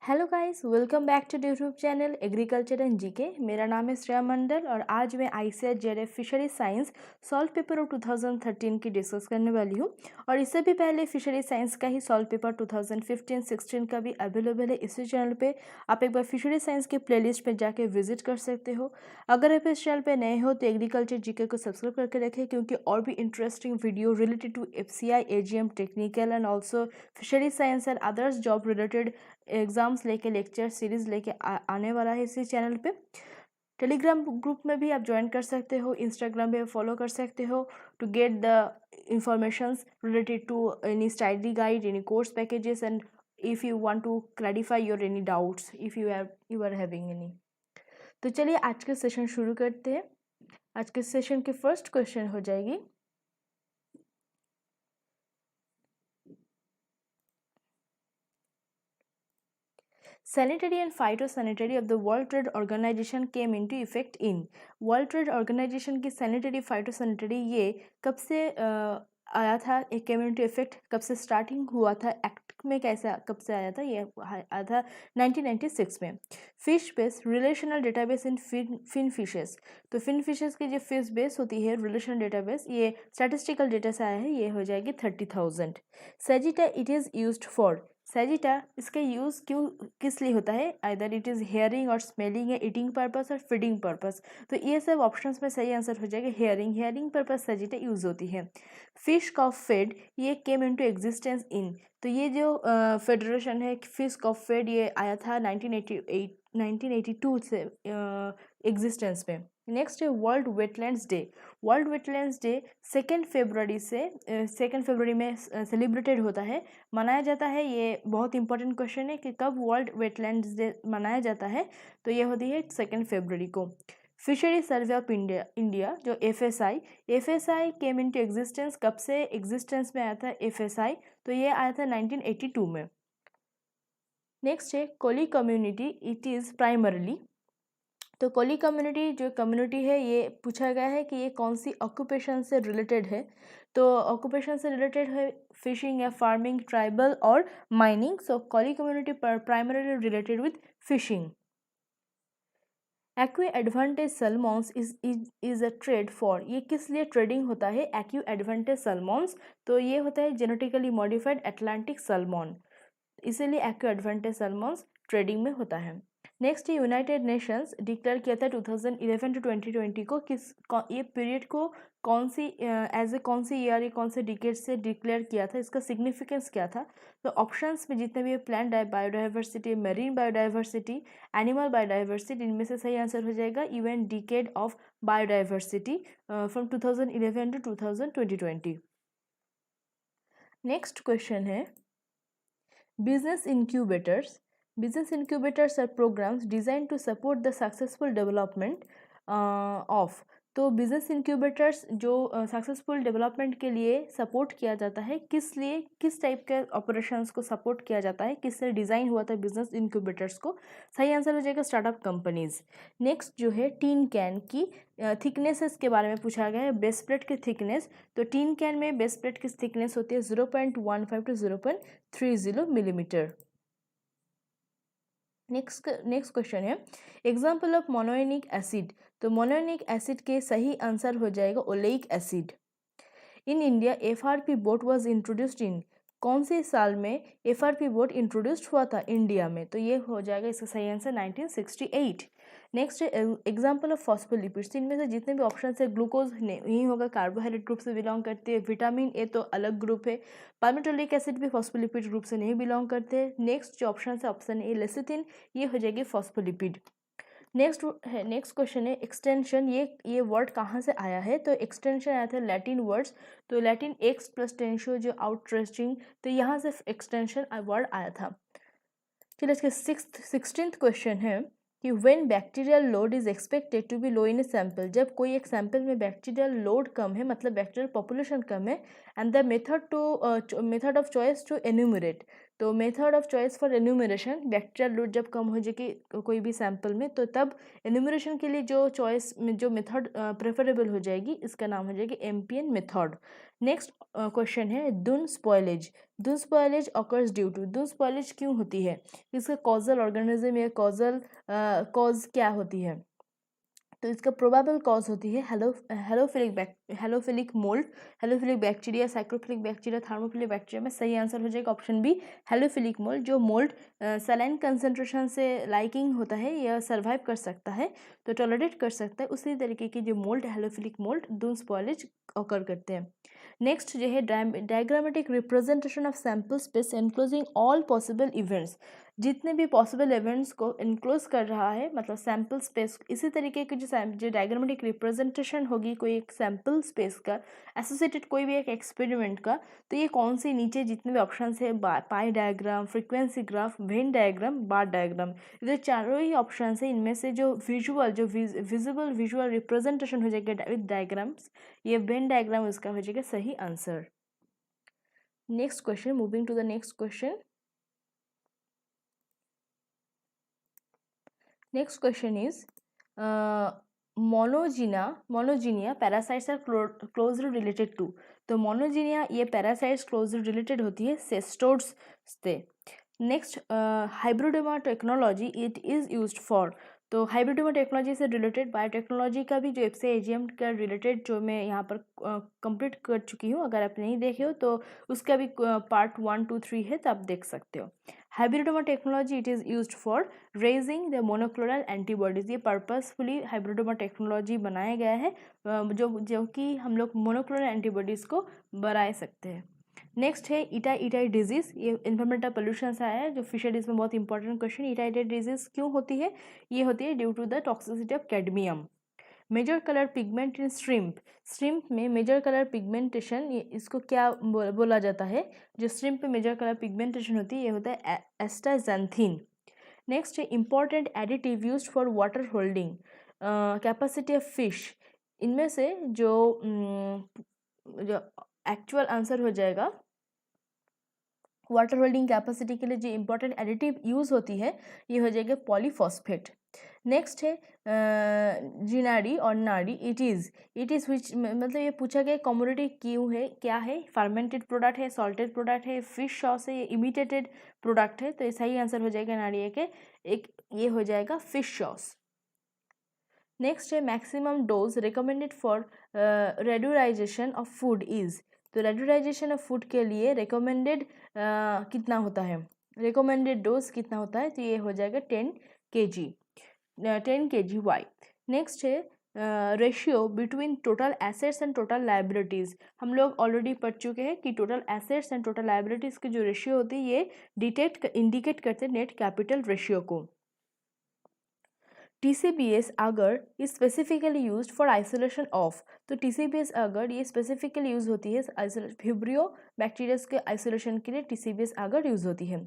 Hello guys, welcome back to YouTube channel agriculture and GK. मेरा नाम है श्रेया मंडल और आज मैं ICAR JRF fishery science solved paper of 2013 की डिस्कस करने वाली हूँ। और इससे भी पहले फिशरी साइंस का ही सॉल्व पेपर 2015-16 का भी अवेलेबल है इसी चैनल पे। आप एक बार फिशरी साइंस के प्लेलिस्ट पे जाके विजिट कर सकते हो। अगर आप इस चैनल पर नए हो तो एग्रीकल्चर जीके को सब्सक्राइब करके रखें, क्योंकि और भी interesting video related to FCI, AGM, technical and also fishery science and others job related exams लेके लेक्चर सीरीज़ लेके आने वाला है इसी चैनल पे। टेलीग्राम ग्रुप में भी आप ज्वाइन कर सकते हो, इंस्टाग्राम पे फॉलो कर सकते हो to get the informations related to any study guide, any course packages and if you want to clarify your any doubts if you are having any. तो चलिए आज के सेशन शुरू करते हैं। आज के सेशन की फर्स्ट क्वेश्चन हो जाएगी, Sanitary and phytosanitary of the World Trade Organization came into effect in World Trade Organization की sanitary phytosanitary ये कब से आया था, एक came into effect कब से स्टार्टिंग हुआ था, एक्ट में कैसे कब से आया था, ये आया था 1996 में। Fish base relational database in fin fishes, तो फिन फिशेस की जो फिश बेस होती है रिलेशनल डेटाबेस, ये स्टैटिस्टिकल डेटा से आया है, ये हो जाएगी 30,000। Sagitta it is used for, sagitta इसका यूज़ क्यों किस लिए होता है, आइदर इट इज़ हेयरिंग और स्मेलिंग या ईटिंग पर्पस और फीडिंग पर्पस। तो ये सब ऑप्शंस में सही आंसर हो जाएगा हेयरिंग पर्पस सेजिटा यूज़ होती है। फिश कॉफ फेड ये केम इनटू एग्जिस्टेंस इन, तो ये जो फेडरेशन है फिश कॉफ फेड ये आया था 1982 से एग्जिस्टेंस में। नेक्स्ट है world wetlands day. World wetlands day 2 फरवरी से 2 फरवरी में सेलिब्रेटेड होता है, मनाया जाता है। ये बहुत इंपॉर्टेंट क्वेश्चन है कि कब वर्ल्ड वेटलैंड्स डे मनाया जाता है, तो ये होती है 2 फरवरी को। फिशरी सर्वे ऑफ इंडिया जो एफएसआई केम इनटू एग्जिस्टेंस, कब से एग्जिस्टेंस में आया था एफएसआई, तो ये आया था 1982 में। नेक्स्ट है Koli community it is primarily, तो कोली कम्युनिटी जो कम्युनिटी है ये पूछा गया है कि ये कौन सी ऑक्यूपेशन से रिलेटेड है, तो ऑक्यूपेशन से रिलेटेड है फिशिंग या फार्मिंग, ट्राइबल और mining. So Koli community primarily related with fishing. AquAdvantage salmons is a trade for, ये किस लिए ट्रेडिंग होता है एक्यू एडवांटेज सलमॉन्स, तो ये होता है जेनेटिकली मॉडिफाइड अटलांटिक सलमॉन, इसीलिए एक्यू एडवांटेज सलमॉन्स ट्रेडिंग में होता है। नेक्स्ट यूनाइटेड नेशंस डिक्लेयर किया था 2011 टू 2020 को, ये पीरियड को कौन सी एज ए कौन सी ईयर, कौन से डिकेड से डिक्लेयर किया था, इसका सिग्निफिकेंस क्या था। तो ऑप्शंस में जितने भी plant biodiversity, marine biodiversity, animal biodiversity, इनमें से सही आंसर हो जाएगा even decade of biodiversity from 2011 to 2020। Next question है Business incubators. Business incubators are programs designed to support the successful development of, तो बिजनेस इंक्यूबेटर्स जो सक्सेसफुल डेवलपमेंट के लिए सपोर्ट किया जाता है, किस लिए, किस टाइप के ऑपरेशंस को सपोर्ट किया जाता है, किससे डिज़ाइन हुआ था बिजनेस इंक्यूबेटर्स को, सही आंसर हो जाएगा स्टार्टअप कंपनीज। नेक्स्ट जो है टीन कैन की थिकनेसेस के बारे में पूछा गया है, बेस प्लेट की थिकनेस, तो टीन कैन में बेस प्लेट की थिकनेस होती है 0.15 टू 0.30 मिलीमीटर। नेक्स्ट क्वेश्चन है एग्जाम्पल ऑफ मोनोइनिक एसिड, तो मोनोइनिक एसिड के सही आंसर हो जाएगा oleic acid. In India FRP boat was introduced in, कौन से साल में एफआरपी बोट इंट्रोड्यूस्ड हुआ था इंडिया में, तो ये हो जाएगा इसका सही answer 1968। Next example of phospholipids, इनमें से जितने भी ऑप्शन है ग्लूकोज नहीं होगा, कार्बोहाइड्रेट ग्रुप से बिलोंग करते हैं, विटामिन ए तो अलग ग्रुप है, पाल्मिटोलिक एसिड भी फॉस्फोलिपिड ग्रुप से नहीं बिलोंग करते हैं। नेक्स्ट जो ऑप्शन है ऑप्शन ए लेसिथिन, ये हो जाएगी फॉस्फोलिपिड। नेक्स्ट क्वेश्चन है एक्सटेंशन, ये वर्ड कहाँ से आया है, तो एक्सटेंशन आया था लैटिन वर्ड्स, तो लैटिन एक्स प्लस टेंशो जो आउटरेस्टिंग, तो यहाँ से एक्सटेंशन वर्ड आया था। चलिए इसके 16th क्वेश्चन है कि when bacterial load is expected to be low in a sample, जब कोई एक सैंपल में बैक्टीरियल लोड कम है, मतलब बैक्टीरियल पॉपुलेशन कम है, and the method of choice to enumerate, तो method of choice for enumeration, bacterial load जब कम हो जाएगी कोई भी सैंपल में, तो तब एन्यूमरेशन के लिए जो चॉइस में जो मेथड प्रेफरेबल हो जाएगी, इसका नाम हो जाएगी एम्पियन मेथड। नेक्स्ट क्वेश्चन है dun spoilage. Dun spoilage occurs due to, dun spoilage क्यों होती है, इसका कॉजल ऑर्गेनिज्म या कॉजल कॉज क्या होती है, तो इसका प्रोबेबल कॉज होती है halophilic mould, halophilic bacteria, psychrophilic bacteria, thermophilic bacteria में सही आंसर हो जाएगा ऑप्शन बी हेलोफिलिक मोल्ड। जो मोल्ड सलाइन कंसंट्रेशन से लाइकिंग होता है यह सर्वाइव कर सकता है, तो टॉलरेट कर सकता है, उसी तरीके की जो mould halophilic mould dun spoilage occur करते हैं। नेक्स्ट जो है diagrammatic representation of sample space enclosing all possible events, जितने भी पॉसिबल इवेंट्स को इनक्लोज कर रहा है, मतलब सैम्पल स्पेस, इसी तरीके की जो डायग्रामेटिक रिप्रेजेंटेशन होगी कोई एक सैम्पल स्पेस का एसोसिएटेड कोई भी एक एक्सपेरिमेंट का, तो ये कौन सी नीचे जितने भी ऑप्शन है pie diagram, frequency graph, Venn diagram, bar diagram, ये चारों ही ऑप्शन है, इनमें से जो विजिबल विजुअल रिप्रेजेंटेशन हो जाएगा विद डायग्राम्स, ये वेन डायग्राम इसका हो जाएगा सही answer. Next question, moving to the next question. Next question is monogenea parasites are closely related to, तो मोनोजीनिया ये पैरासाइट्स क्लोजली रिलेटेड होती है सेस्टोड्स से। Next hybridoma technology it is used for, तो हाइब्रिडोमा टेक्नोलॉजी से related biotechnology का भी जो एफसे एजीएम का रिलेटेड जो मैं यहाँ पर कंप्लीट कर चुकी हूँ, अगर आप नहीं देखे हो तो उसका भी पार्ट 1, 2, 3 है, तो आप देख सकते हो। Hybridoma technology it is used for raising the monoclonal antibodies, ये पर्पसफुली हाइब्रिडोमा टेक्नोलॉजी बनाया गया है जो कि हम लोग मोनोक्लोनल एंटीबॉडीज़ को बढ़ा सकते हैं। नेक्स्ट है इटाई डिजीज़, ये इन्वायरमेंटल पोल्यूशन से आया है, जो फिशरीज में बहुत इंपॉर्टेंट क्वेश्चन। इटाई डिजीज़ क्यों होती है, ये होती है due to the toxicity of cadmium. Major colour pigment in shrimp, shrimp में मेजर कलर पिगमेंटेशन, इसको क्या बोला जाता है, जो श्रिम्प में मेजर कलर पिगमेंटेशन होती है ये होता है एस्टाजेंथिन। नेक्स्ट है important additive used for water holding capacity of fish, इनमें से जो एक्चुअल आंसर हो जाएगा वाटर होल्डिंग कैपेसिटी के लिए जो इंपॉर्टेंट एडिटिव यूज़ होती है ये हो जाएगा पॉलीफॉस्फेट। नेक्स्ट है जिनाडी और नाडी, इट इज़ विच, मतलब ये पूछा गया कमोडिटी क्यों है, क्या है, फर्मेंटेड प्रोडक्ट है, सॉल्टेड प्रोडक्ट है, फिश सॉस है, ये इमिटेटेड प्रोडक्ट है, तो ये सही आंसर हो जाएगा नाड़ी के एक, ये हो जाएगा फिश सॉस। नेक्स्ट है maximum dose recommended for radurization of food is, तो रेड्यूराइजेशन ऑफ फूड के लिए रिकमेंडेड कितना होता है, रिकमेंडेड डोज कितना होता है, तो ये हो जाएगा 10 kg 10 kg। नेक्स्ट है ratio between total assets and total liabilities, हम लोग ऑलरेडी पढ़ चुके हैं कि total assets and total liabilities की जो रेशियो होती है ये इंडिकेट करते हैं नेट कैपिटल रेशियो को। TCBS agar is specifically used for isolation of, तो TCBS agar ये specifically यूज होती है Vibrio बैक्टीरिया के आइसोलेशन के लिए TCBS agar यूज होती है।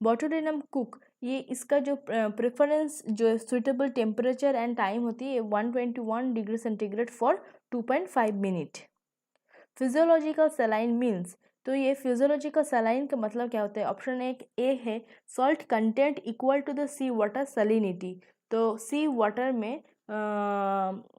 बोटुलिनम कुक, ये इसका जो प्रेफरेंस जो सुइटेबल टेम्परेचर एंड टाइम होती है 121 degree centigrade for 2.5 minute. Physiological saline means, तो ये फिजियोलॉजिकल सलाइन का मतलब क्या होता है, ऑप्शन ए है salt content equal to the sea water salinity, तो सी वाटर में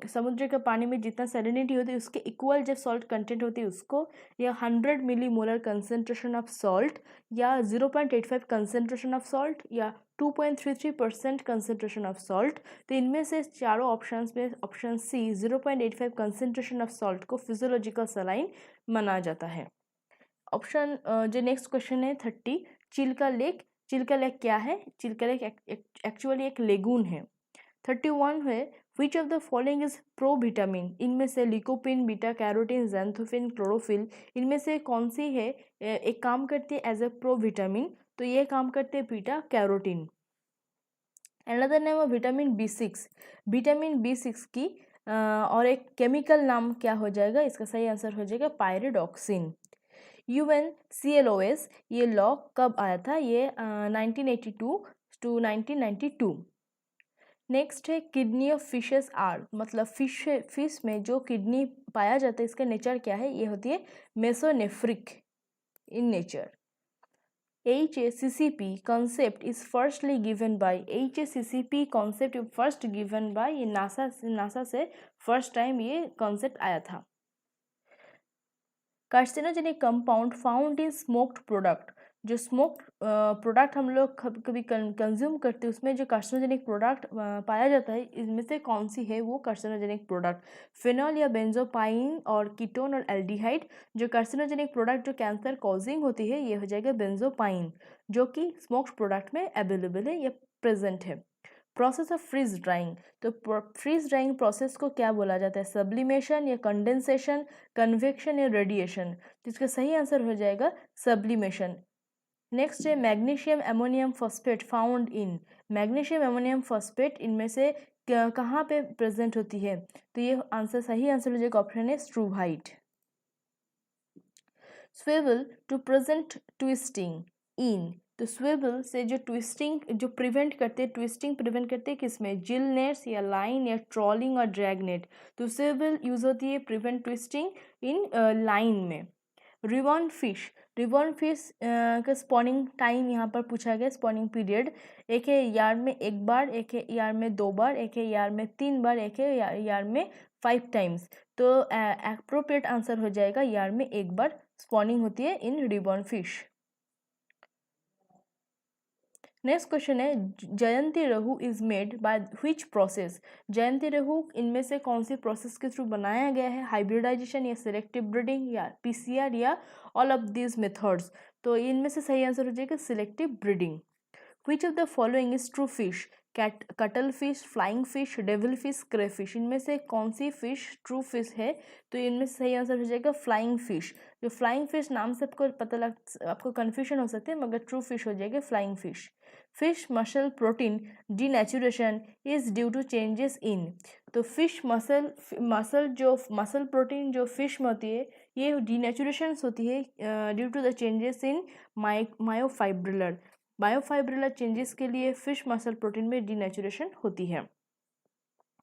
समुद्र के पानी में जितना सैलिनिटी होती है उसके इक्वल जब सॉल्ट कंटेंट होती है उसको, या 100 मिलीमोलर कंसेंट्रेशन ऑफ सॉल्ट, या 0.85 कंसेंट्रेशन ऑफ सॉल्ट, या 2.33% कंसेंट्रेशन ऑफ सॉल्ट, तो इनमें से चारों ऑप्शंस में option C 0.85 concentration of salt को फिजियोलॉजिकल सलाइन माना जाता है। ऑप्शन जो नेक्स्ट क्वेश्चन है 30, चिल्का लेक, चिल्का लेक क्या है, चिल्का लेक एक्चुअली एक लेगून है। 31 है which of the following is pro vitamin, इनमें से लिकोपिन, बीटा कैरोटीन, ज़ैंथोफिन, क्लोरोफिल, इनमें से कौन सी है एक काम करती है एज ए प्रो विटामिन, तो ये काम करते हैं beta carotene. Another name of vitamin B6, vitamin B6 की और एक केमिकल नाम क्या हो जाएगा, इसका सही आंसर हो जाएगा पायरिडॉक्सिन। UNCLOS ये लॉ कब आया था, ये 1982 to 1992। नेक्स्ट है किडनी ऑफ फिशेस आर, मतलब फिश में जो किडनी पाया जाता है इसका नेचर क्या है, ये होती है mesonephric in nature. HACCP concept is firstly given by HACCP concept first given by ये नासा से फर्स्ट टाइम ये कॉन्सेप्ट आया था। Carcinogenic compound found in smoked product, जो स्मोक्ड प्रोडक्ट हम लोग कभी कंज्यूम करते हैं उसमें जो कार्सिनोजेनिक प्रोडक्ट पाया जाता है, इनमें से कौन सी है वो कार्सिनोजेनिक प्रोडक्ट? फिनॉल या बेंजोपाइन और कीटोन और एल्डिहाइड। जो कार्सिनोजेनिक प्रोडक्ट जो कैंसर कॉजिंग होती है ये हो जाएगा बेंजोपाइन, जो कि स्मोक्ड प्रोडक्ट में अवेलेबल है या प्रेजेंट है। प्रोसेस ऑफ फ्रीज ड्राइंग, तो फ्रीज ड्राइंग प्रोसेस को क्या बोला जाता है? सब्लिमेशन या कंडेंसेशन, कन्वेक्शन या रेडिएशन। तो इसका सही आंसर हो जाएगा सब्लिमेशन। नेक्स्ट है magnesium ammonium phosphate found in. Magnesium ammonium phosphate इनमें से कहाँ पे प्रेजेंट होती है? तो ये आंसर सही आंसर हो जाएगा ऑप्शन है स्ट्रूहाइट। स्विवल टू प्रेजेंट ट्विस्टिंग इन, तो स्विवल से जो ट्विस्टिंग जो प्रिवेंट करते हैं, ट्विस्टिंग प्रिवेंट करते हैं किसमें? जिल नेट्स या लाइन या ट्रॉलिंग और ड्रैग नेट। तो स्विवल यूज होती है प्रिवेंट ट्विस्टिंग इन लाइन में। रिबॉर्न फिश, रिबॉर्न फिश का स्पॉनिंग टाइम यहाँ पर पूछा गया, स्पॉनिंग पीरियड। एक है ईयर में एक बार, एक है ईयर में 2 बार, एक है ईयर में 3 बार, एक है ईयर में 5 टाइम्स। तो एप्रोप्रिएट आंसर हो जाएगा ईयर में 1 बार स्पॉनिंग होती है in reborn fish. Next question है Jayanti rohu is made by which process. Jayanti rohu इनमें से कौन सी प्रोसेस के थ्रू बनाया गया है? हाइब्रिडाइजेशन या सिलेक्टिव ब्रीडिंग या पीसीआर या ऑल ऑफ दीज मेथड्स। तो इनमें से सही आंसर हो जाएगा selective breeding. Which of the following is true fish? Cuttle fish, flying fish, devil fish, crayfish. इनमें से कौन सी फिश ट्रू फिश है? तो इनमें से सही आंसर हो जाएगा फ्लाइंग फिश। जो फ्लाइंग फिश नाम से आपको कन्फ्यूजन हो सकती है, मगर ट्रू फिश हो जाएगी flying fish. Fish muscle protein denaturation is due to changes in, तो फिश मसल प्रोटीन जो फिश में होती है ये डीनेचुरेशन होती है due to the changes in myofibrillar. Myofibrillar changes के लिए फिश मसल प्रोटीन में डीनेचुरेशन होती है।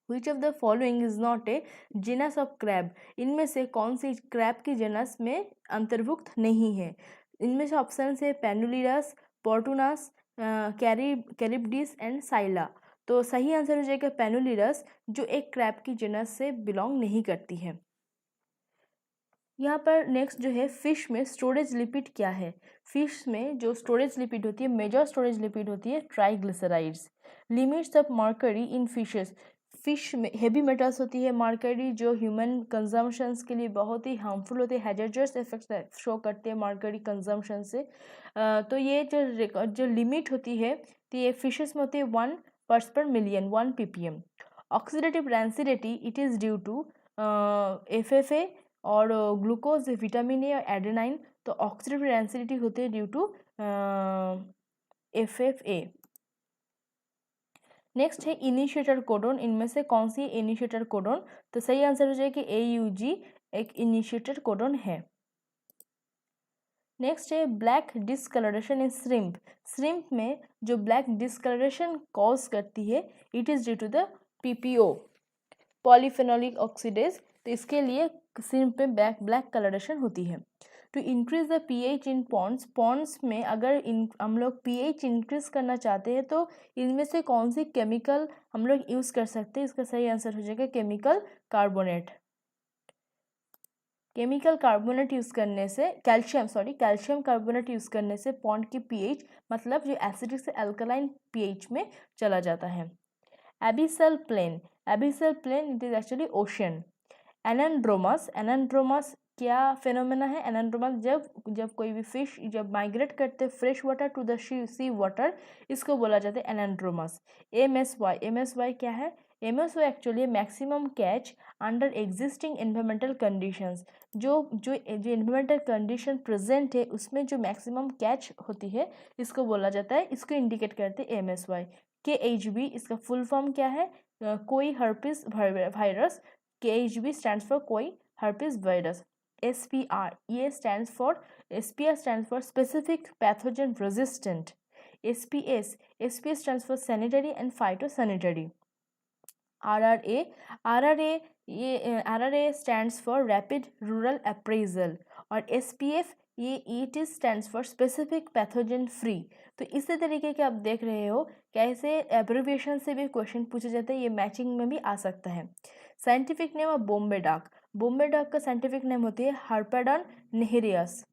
Which of the following is not a genus of crab? इनमें से कौन सी क्रैब की जेनस में अंतर्भुक्त नहीं है? इनमें से ऑप्शन है पेनुलिडस, पोर्टुनस, कैरिब्डिस एंड साइला। तो सही आंसर हो जाएगा पेनुलिडस, जो एक क्रैब की जेनस से बिलोंग नहीं करती है। यहाँ पर नेक्स्ट जो है फिश में स्टोरेज लिपिड क्या है? फिश में जो स्टोरेज लिपिड होती है, मेजर स्टोरेज लिपिड होती है triglycerides. Limits of mercury in fishes, fish में हेवी मेटल्स होती है मर्करी, जो ह्यूमन कंजम्पशंस के लिए बहुत ही हार्मफुल होते हैं, हैजर्डस इफेक्ट्स शो करते हैं मर्करी कंजम्पशन से। तो ये जो लिमिट होती है तो ये फिशेस में होती है 1 parts per million, 1 ppm। Oxidative rancidity it is due to FFA और ग्लूकोज, विटामिन ए और एडेनाइन। तो ऑक्सीडेटिव रैंसिडिटी होती है ड्यू टू FFA। नेक्स्ट है इनिशिएटर कोडोन, इनमें से कौन सी इनिशिएटर कोडोन? तो सही आंसर हो जाएगा AUG एक इनिशिएटर कोडोन है। नेक्स्ट है black discolouration in shrimp. Shrimp में जो ब्लैक डिस्कलरेशन कॉज करती है it is due to the PPO, polyphenolic oxidase. तो इसके लिए श्रिम्प में ब्लैक कलरेशन होती है। To increase the pH in ponds, ponds में अगर हम लोग pH इंक्रीज करना चाहते हैं तो इनमें से कौन सी केमिकल हम लोग यूज़ कर सकते हैं? इसका सही आंसर हो जाएगा chemical carbonate. Chemical carbonate use करने से कैल्शियम कार्बोनेट यूज़ करने से पॉन्ड की pH मतलब जो एसिडिक से अल्कलाइन pH में चला जाता है। Abyssal plain, abyssal plain it is actually ocean. Anadromous, anadromous क्या फेनोमेना है? एनाड्रोमस जब कोई भी फिश जब माइग्रेट करते fresh water to the sea water, इसको बोला जाता है एनाड्रोमस। MSY, MSY क्या है? MSY actually maximum catch under existing environmental conditions. जो एनवायरमेंटल कंडीशन प्रेजेंट है उसमें जो मैक्सिमम कैच होती है इसको बोला जाता है, इसको इंडिकेट करते हैं MSY। KHB इसका फुल फॉर्म क्या है? कोई herpes virus. KHB stands for कोई हर्पिस वायरस। SPR ये SPR stands for specific pathogen resistant। SPS stands for sanitary and phytosanitary। RRA stands for rapid rural appraisal और SPF ये it is stands for specific pathogen free. तो इसी तरीके के आप देख रहे हो कैसे एब्रिविएशन से भी क्वेश्चन पूछे जाते हैं, ये मैचिंग में भी आ सकता है। Scientific name of Bombay duck, Bombay duck का साइंटिफिक नेम होती है हार्पेडन नेहरियस।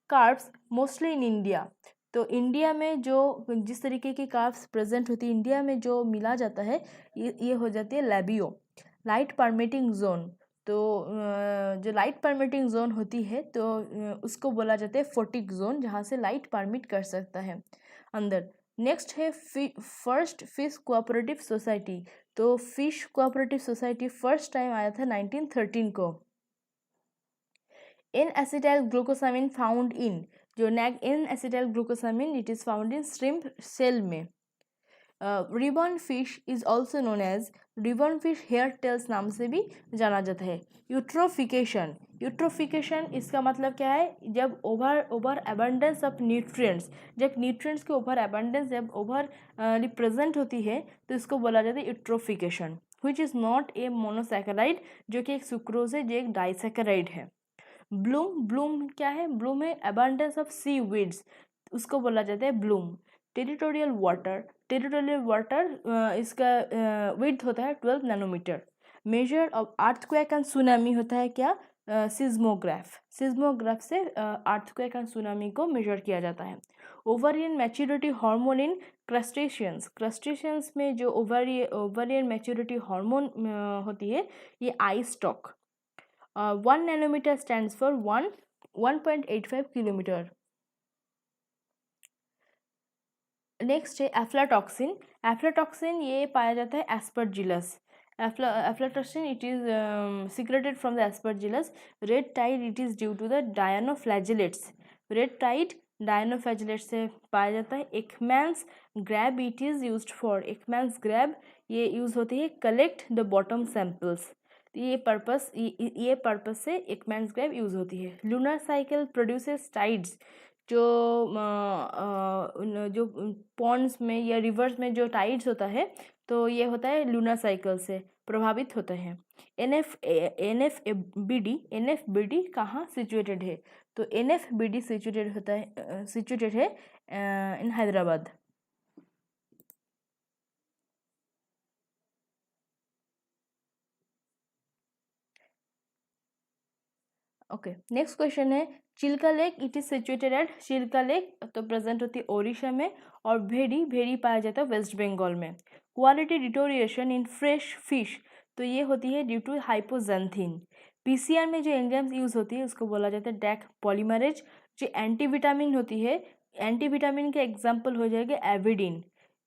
कार्प्स मोस्टली इन इंडिया, तो इंडिया में जो जिस तरीके की कार्प्स प्रेजेंट होती है इंडिया में जो मिला जाता है ये हो जाती है लैबियो। लाइट परमिटिंग जोन, तो जो लाइट परमिटिंग जोन होती है तो उसको बोला जाता है फोटिक जोन, जहाँ से लाइट परमिट कर सकता है अंदर। नेक्स्ट है फर्स्ट फिश कोऑपरेटिव सोसाइटी, तो fish cooperative society first time आया था 1913 को। N acetyl glucosamine found in, जो NAG N acetyl glucosamine it is found in shrimp shell में। Ribbon fish is also known as, ribbon fish hair tails नाम से भी जाना जाता है। यूट्रोफिकेशन, यूट्रोफिकेशन इसका मतलब क्या है, जब ओवर एबंडेंस ऑफ न्यूट्रिएंट्स, जब न्यूट्रिएंट्स के ओवर एबंडेंस जब ओवर प्रेजेंट होती है तो इसको बोला जाता है eutrophication. Which is not a monosaccharide, जो कि एक सुक्रोज है, जो एक डाइसैकेराइड है। ब्लूम, ब्लूम क्या है, ब्लूम है एबंडेंस ऑफ सी वीड्स, उसको बोला जाता है bloom. Territorial water, territorial water इसका विड्थ होता है 12 nanometre. Measure of earthquake and tsunami होता है क्या, सिज्मोग्राफ, सिज्मोग्राफ से अर्थक्वेक एंड सुनामी को मेजर किया जाता है। Ovarian maturity hormone in crustaceans, crustaceans में जो ओवरियन मैच्योरिटी हार्मोन होती है ये eye stalk. 1 nanometre stands for 1.85 kilometre. Next है एफ्लाटॉक्सिन, एफ्लाटॉक्सिन ये पाया जाता है Aspergillus. Aflatoxin it is secreted from the Aspergillus. Red tide it is due to the dinoflagellates, red tide dinoflagellates से पाया जाता है। Ekman's grab it is used for, Ekman's grab ये यूज होती है कलेक्ट द बॉटम सैंपल्स, ये purpose से Ekman's grab use होती है। लूनर साइकिल प्रोड्यूसेस टाइड्स, जो पॉन्ड्स में या रिवर्स में जो टाइड्स होता है तो ये होता है लूनर साइकिल से प्रभावित होता है। एनएफबीडी कहाँ सिचुएटेड है, तो एनएफबीडी सिचुएटेड है in Hyderabad. Okay, next question है Chilka lake it is situated at, Chilka lake तो प्रेजेंट होती है ओडिशा में, और भेड़ी पाया जाता है वेस्ट बंगाल में। Quality deterioration in fresh fish, तो ये होती है ड्यू टू हाइपोजेंथिन। पीसीआर में जो एंजाइम्स यूज होती है उसको बोला जाता है डैक पॉलीमरेज। जो एंटीविटामिन होती है, एंटीविटामिन के एग्जाम्पल हो जाएगा एविडिन।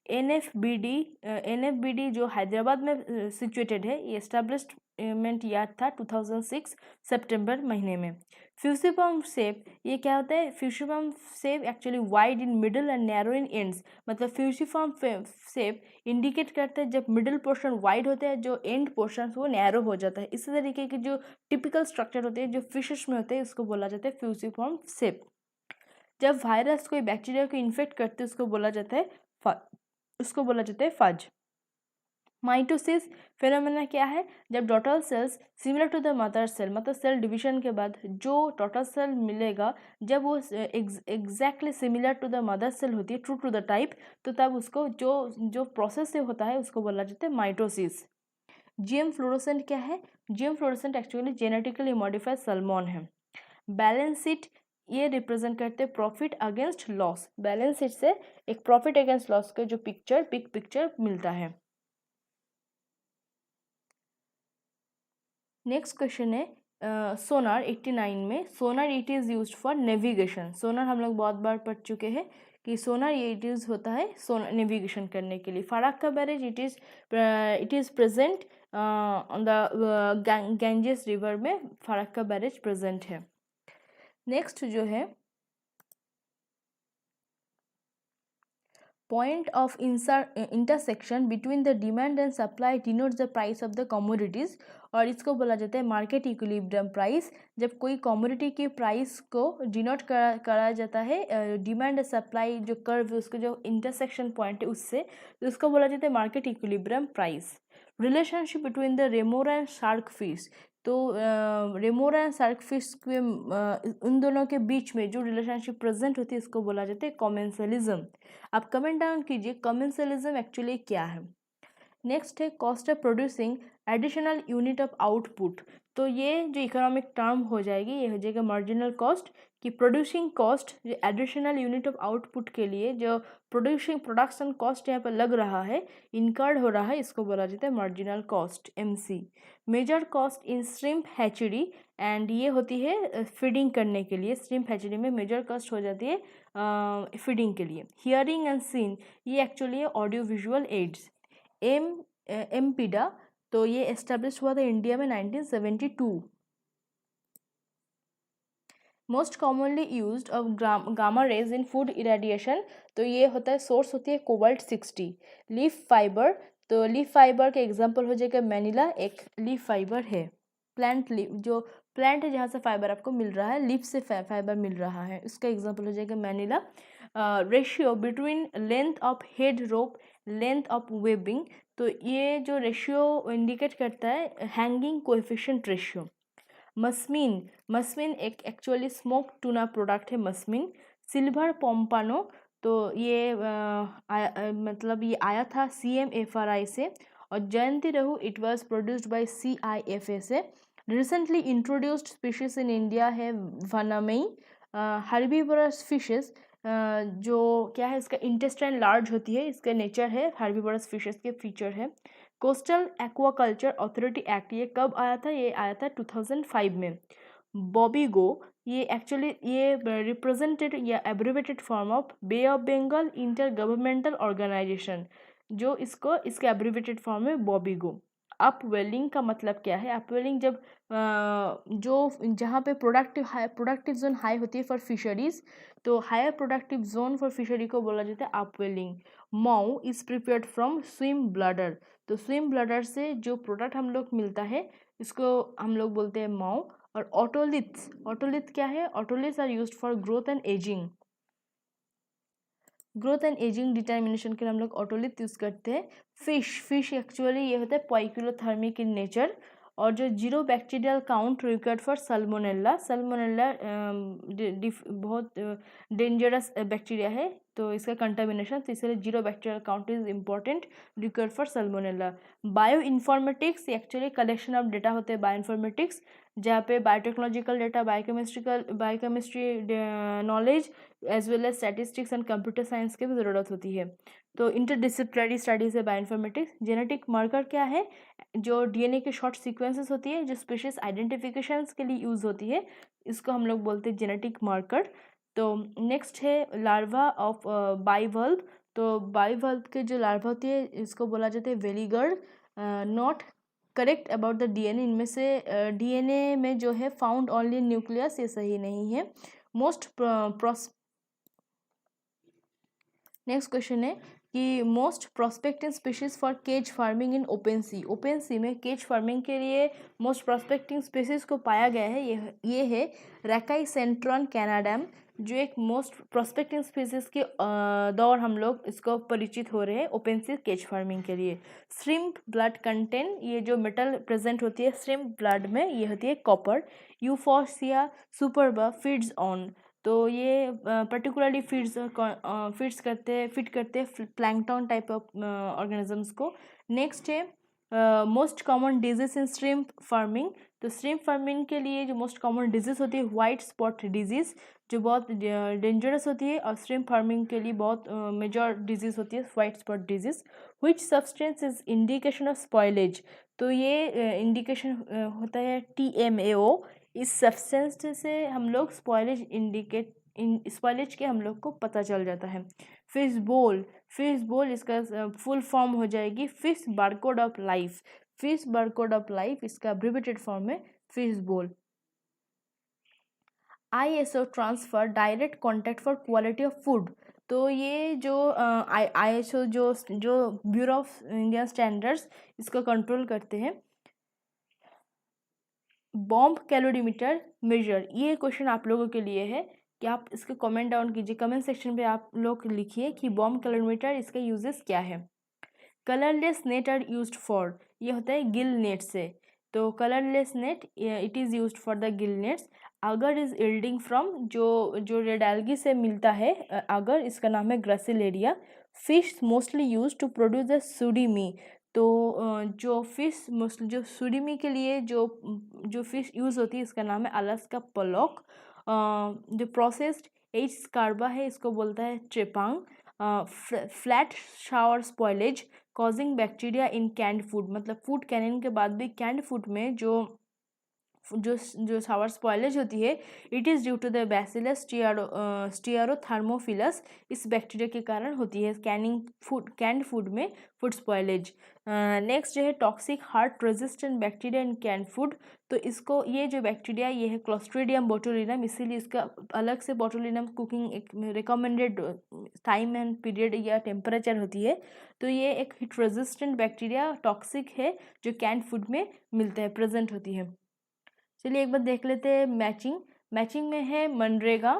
एनएफबीडी जो हैदराबाद में सिचुएटेड है, ये एस्टेब्लिशमेंट याद था 2006 सितंबर महीने में। फ्यूसिफॉर्म शेप ये क्या होता है, fusiform shape actually wide in middle and narrow in ends, मतलब फ्यूसिफॉर्म शेप इंडिकेट करता है जब मिडल पोर्शन वाइड होता है, जो एंड पोर्शन वो नैरो हो जाता है। इसी तरीके की जो टिपिकल स्ट्रक्चर होते हैं जो फिशेस में होते हैं उसको बोला जाता है फ्यूसिफॉर्म शेप। जब वायरस कोई बैक्टीरिया को इन्फेक्ट करते हैं उसको बोला जाता है फज। माइटोसिस फिनोमेना क्या है, जब daughter cells similar to the mother cell, मतलब सेल डिवीजन के बाद जो डॉटर सेल मिलेगा जब वो exactly similar to the mother cell होती है, ट्रू टू द टाइप, तो तब उसको जो प्रोसेस से होता है उसको बोला जाता है माइटोसिस। जीएम फ्लोरोसेंट क्या है, GM fluorescent actually genetically modified salmon है। बैलेंस शीट ये रिप्रेजेंट करते हैं profit against loss, balance sheet से एक प्रॉफिट अगेंस्ट लॉस का जो बिग पिक्चर मिलता है। नेक्स्ट क्वेश्चन है सोनार 89 में, sonar it is used for navigation. Sonar हम लोग बहुत बार पढ़ चुके हैं कि सोनार ये इट यूज होता है सोनार नेविगेशन करने के लिए। Farakka barrage it is present on the Ganges river में फराक्का बैरेज प्रेजेंट है। नेक्स्ट जो है point of intersection between the demand and supply denotes the price of the commodities, और इसको बोला जाता है मार्केट इक्विलिब्रियम प्राइस। जब कोई कमोडिटी के प्राइस को डिनोट करा जाता है डिमांड सप्लाई जो कर्व उसको जो इंटरसेक्शन पॉइंट है उससे, तो उसको बोला जाता है market equilibrium price. Relationship between the remora and shark fish, तो रेमोरा एंड शार्क फिश के उन दोनों के बीच में जो रिलेशनशिप प्रेजेंट होती है इसको बोला जाता है कॉमेंसलिज्म। आप कमेंट डाउन कीजिए कॉमेंसलिज्म एक्चुअली क्या है। नेक्स्ट है cost of producing additional unit of output. तो ये जो इकोनॉमिक टर्म हो जाएगी ये हो जाएगा मार्जिनल कॉस्ट, कि प्रोड्यूसिंग कॉस्ट जो एडिशनल यूनिट ऑफ आउटपुट के लिए जो प्रोडक्शन कॉस्ट यहाँ पर लग रहा है, इनकर्ड हो रहा है, इसको बोला जाता है marginal cost MC। Major cost in shrimp hatchery, and ये होती है फीडिंग करने के लिए। श्रिम्प हैचरी में मेजर कॉस्ट हो जाती है फीडिंग के लिए। हियरिंग एंड सीन, ये एक्चुअली है ऑडियो विजुअल एड्स। एमपीडा, तो ये एस्टेब्लिश हुआ था इंडिया में 1972। Most commonly used of gamma rays in food irradiation, तो ये होता है सोर्स होती है कोबाल्ट 60। लीफ फाइबर, तो लीफ फाइबर के एग्जांपल हो जाएगा मैनिला, एक लीफ फाइबर है। प्लांट लीफ, जो प्लांट है जहाँ से फाइबर आपको मिल रहा है, लीफ से फाइबर मिल रहा है, उसका एग्जांपल हो जाएगा मैनिला। Ratio between length of head rope length of webbing, तो ये जो रेशियो इंडिकेट करता है हैंगिंग कोएफिशिएंट रेशियो। मस्मिन, मस्मिन एक एक्चुअली स्मोक टूना प्रोडक्ट है मस्मिन। सिल्वर पोम्पानो, तो ये मतलब ये आया था CMFRI से। और जयंती रहू, it was produced by CIFA से। Recently introduced species in India है वनामई। हर्बीवरस फिशेस, जो क्या है इसका इंटेस्टाइन लार्ज होती है, इसका नेचर है, हर्बीवरस फिशेस के फीचर है। कोस्टल एक्वाकल्चर अथॉरिटी एक्ट, ये कब आया था? ये आया था 2005 में। बॉबीगो, ये एक्चुअली ये रिप्रेजेंटेड या abbreviated form of bay of Bengal inter governmental organisation, जो इसके एब्रिवेटेड फॉर्म है बॉबीगो। अपवेलिंग का मतलब क्या है? अपवेलिंग जब जो जहाँ पे प्रोडक्टिव जोन हाई होती है फॉर फिशरीज, तो higher productive zone for fishery को बोला जाता है upwelling. Maw is prepared from swim bladder, तो स्विम ब्लडर से जो प्रोडक्ट हम लोग मिलता है इसको हम लोग बोलते हैं माउ। और ऑटोलिथ्स, ऑटोलिथ क्या है? Otoliths are used for growth and ageing. Growth and ageing determination के लिए हम लोग ऑटोलिथ यूज करते हैं। फिश एक्चुअली ये होता है पॉइक्यूलोथर्मिक इन नेचर। और जो zero bacterial count required for salmonella, salmonella बहुत डेंजरस बैक्टीरिया है, तो इसका कंटामिनेशन, तो इसलिए zero bacterial count is important required for salmonella. Bioinformatics actually collection of data होते हैं बायो इन्फॉर्मेटिक्स, जहाँ पे biotechnological data, biochemistry knowledge as well as statistics and computer science की भी ज़रूरत होती है। तो इंटरडिसिप्लिनरी स्टडीज है बायोइन्फॉर्मेटिक्स। जेनेटिक मार्कर क्या है? जो DNA के शॉर्ट सीक्वेंसेस होती है जो स्पीशीज आइडेंटिफिकेशंस के लिए यूज़ होती है, इसको हम लोग बोलते हैं जेनेटिक मार्कर। तो नेक्स्ट है लार्वा ऑफ बाइवल्व, तो बाइवल्व के जो लार्वा होती है इसको बोला जाता है वेलीगर्ड। Not correct about the DNA, इनमें से DNA में जो है फाउंड ओनली न्यूक्लियस, ये सही नहीं है। नेक्स्ट क्वेश्चन है कि most prospecting species for cage farming in open sea. Open sea में केज फार्मिंग के लिए मोस्ट प्रोस्पेक्टिंग स्पीशीज को पाया गया है, ये है रैकाई सेंट्रॉन कैनाडम, जो एक मोस्ट प्रोस्पेक्टिंग स्पीशीज के दौर हम लोग इसको परिचित हो रहे हैं ओपन सी केज फार्मिंग के लिए। श्रिम्प ब्लड कंटेंट, ये जो मेटल प्रेजेंट होती है श्रिम्प ब्लड में, ये होती है कॉपर। यूफोर्सिया सुपरबा फीड्स ऑन, तो ये पर्टिकुलरली फिट करते हैं प्लैंकटन टाइप ऑफ ऑर्गेनिजम्स को। नेक्स्ट है most common disease in shrimp farming, तो श्रिम्प फार्मिंग के लिए जो मोस्ट कॉमन डिजीज होती है वाइट स्पॉट डिजीज, जो बहुत डेंजरस होती है, और श्रिम्प फार्मिंग के लिए बहुत मेजर डिजीज होती है white spot disease. Which substance is indication of spoilage, तो ये इंडिकेशन होता है TMAO। इस सब्सटेंस से हम लोग स्पॉइलेज स्पॉइलेज के हम लोग को पता चल जाता है। फिश बोल इसका फुल फॉर्म हो जाएगी fish barcode of life. Fish barcode of life इसका एब्रिविएटेड फॉर्म है फिश बोल। ISO transfer direct contact for quality of food, तो ये जो ISO जो ब्यूरो ऑफ इंडियन स्टैंडर्ड्स इसको कंट्रोल करते हैं। बॉम्ब कैलोरीमीटर मेजर, ये क्वेश्चन आप लोगों के लिए है कि आप इसके कमेंट डाउन कीजिए, कमेंट सेक्शन पे आप लोग लिखिए कि बॉम्ब कैलोरीमीटर इसका यूजेस क्या है। Colourless net are used for, ये होता है गिल नेट से। तो colourless net it is used for the gill nets. Agar is yielding from जो रेड एल्गी से मिलता है अगर, इसका नाम है gracilaria. Fish mostly use to produce the surimi. तो जो फिश मोस्टली जो सुडीमी के लिए जो फिश यूज़ होती है इसका नाम है अलास्का पलॉक। जो प्रोसेस्ड एच स्कार्बा है इसको बोलता है trepang. Flat sour spoilage causing bacteria in canned food, मतलब फूड कैनिंग के बाद भी कैंड फूड में जो जो शावर स्पॉइलेज होती है it is due to the bacillus stearothermophilus. इस बैक्टीरिया के कारण होती है कैंड फूड में फूड स्पॉइलेज। नेक्स्ट जो है toxic heat resistant bacteria in canned food. तो इसको ये जो बैक्टीरिया ये है क्लोस्ट्रीडियम बोटुलिनम, इसीलिए इसका अलग से बोटुलिनम कुकिंग एक रिकमेंडेड टाइम एंड पीरियड या टेम्परेचर होती है। तो ये एक हीट रेजिस्टेंट बैक्टीरिया टॉक्सिक है जो कैंड फूड में मिलते हैं, प्रेजेंट होती है। चलिए एक बार देख लेते हैं मैचिंग में है मनरेगा।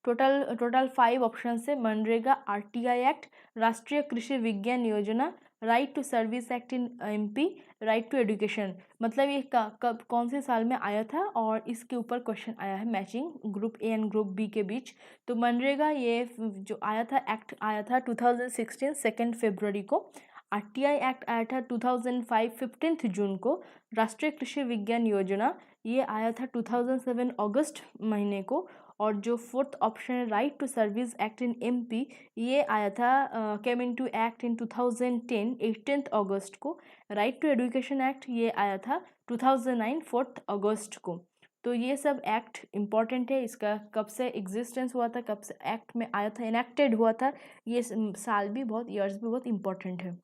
टोटल 5 ऑप्शन है मनरेगा, आरटीआई एक्ट, राष्ट्रीय Krishi Vigyan Yojana, right to service act in MP, right to education. मतलब ये कब कौन से साल में आया था और इसके ऊपर क्वेश्चन आया है matching group A and group B के बीच। तो मनरेगा ये जो आया था एक्ट आया था 2016 2 फरवरी को। आरटीआई एक्ट आया था 2005 15 जून को। राष्ट्रीय कृषि विज्ञान योजना ये आया था 2007 अगस्त महीने को। और जो फोर्थ ऑप्शन है right to service act in MP ये आया था केम इन टू एक्ट इन 2010 18 अगस्त को। राइट टू एजुकेशन एक्ट ये आया था 2009 4 अगस्त को। तो ये सब एक्ट इम्पॉर्टेंट है, इसका कब से एग्जिस्टेंस हुआ था, कब से एक्ट में आया था, इनेक्टेड हुआ था, ये साल भी बहुत ईयर्स भी बहुत इम्पॉर्टेंट है।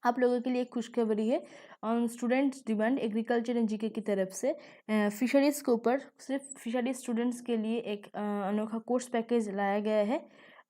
आप लोगों के लिए एक खुशखबरी है, students demand agriculture and GK की तरफ से फिशरीज़ के ऊपर सिर्फ फिशरीज स्टूडेंट्स के लिए एक अनोखा कोर्स पैकेज लाया गया है।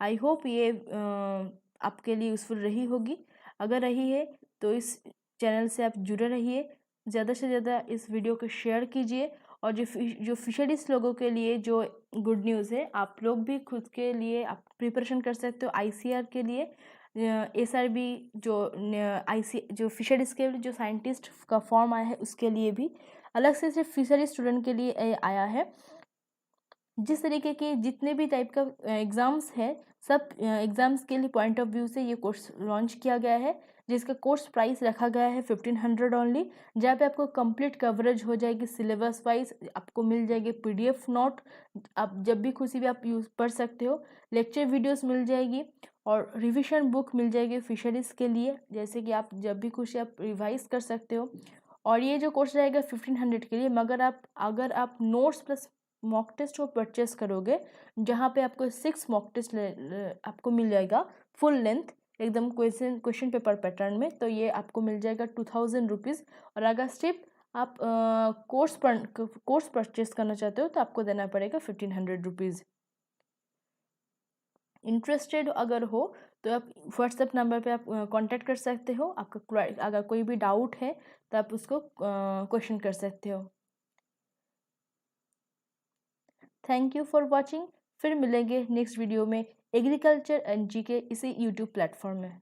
आई होप ये आपके लिए यूज़फुल रही होगी। अगर रही है तो इस चैनल से आप जुड़े रहिए, ज़्यादा से ज़्यादा इस वीडियो को शेयर कीजिए। और जो फिशरीज लोगों के लिए जो गुड न्यूज़ है, आप लोग भी खुद के लिए आप प्रिपरेशन कर सकते हो आईसीआर के लिए। एसआरबी जो फिशरीज के जो साइंटिस्ट का फॉर्म आया है उसके लिए भी अलग से सिर्फ फिशरी स्टूडेंट के लिए आया है। जिस तरीके के जितने भी टाइप का एग्ज़ाम्स है सब एग्ज़ाम्स के लिए पॉइंट ऑफ व्यू से ये कोर्स लॉन्च किया गया है, जिसका कोर्स प्राइस रखा गया है 1500 ओनली। जहाँ पे आपको कंप्लीट कवरेज हो जाएगी सिलेबस वाइज, आपको मिल जाएगी पीडीएफ नोट, आप जब भी खुशी भी आप यूज़ पढ़ सकते हो, लेक्चर वीडियोस मिल जाएगी और रिविजन बुक मिल जाएगी फिशरीज़ के लिए, जैसे कि आप जब भी खुशी आप रिवाइज कर सकते हो। और ये जो कोर्स रहेगा 1500 के लिए, मगर अगर आप नोट्स प्लस मॉक टेस्ट को परचेस करोगे, जहाँ पे आपको 6 मॉक टेस्ट आपको मिल जाएगा फुल लेंथ एकदम क्वेश्चन पेपर पैटर्न में, तो ये आपको मिल जाएगा 2000 रुपीज़। और अगर सिर्फ आप कोर्स परचेस करना चाहते हो तो आपको देना पड़ेगा 1500 रुपीज़। इंटरेस्टेड अगर हो तो आप व्हाट्सएप नंबर पे आप कांटेक्ट कर सकते हो। आपका अगर कोई भी डाउट है तो आप उसको क्वेश्चन कर सकते हो। Thank you for watching. फिर मिलेंगे नेक्स्ट वीडियो में एग्रीकल्चर एंड जीके इसी यूट्यूब प्लेटफॉर्म में।